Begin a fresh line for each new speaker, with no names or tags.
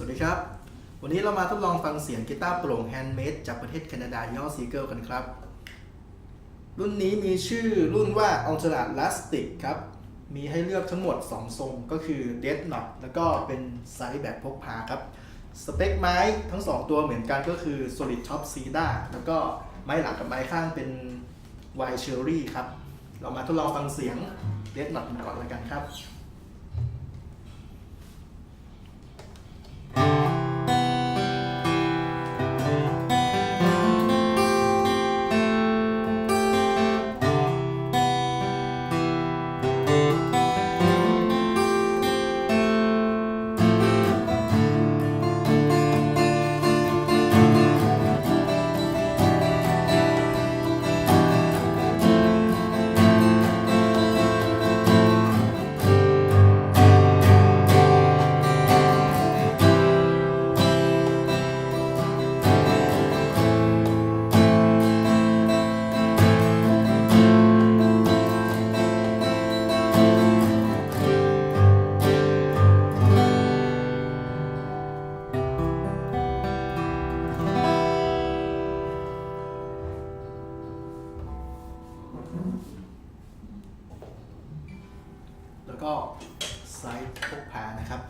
วัสดีครับวันนี้เรามาทดลองฟังเสียงกีตาร์โปร่งแฮนด์เมดจากประเทศแคนาดายี่ห้อซีเกิลกันครับรุ่นนี้มีชื่อรุ่นว่า Ultra Elastic ครับมีให้เลือกทั้งหมด2ทรงก็คือ Dead Knot แล้วก็เป็นไซส์แบบพกพาครับสเปคไม้ทั้ง2ตัวเหมือนกันก็คือ Solid Top Cedar แล้วก็ไม้หลังกับไม้ข้างเป็น Wild Cherry ครับเรามาทดลองฟังเสียง Dead Knot กันก่อนแล้วกันครับแล้วก็ไซส์พกพานะครับ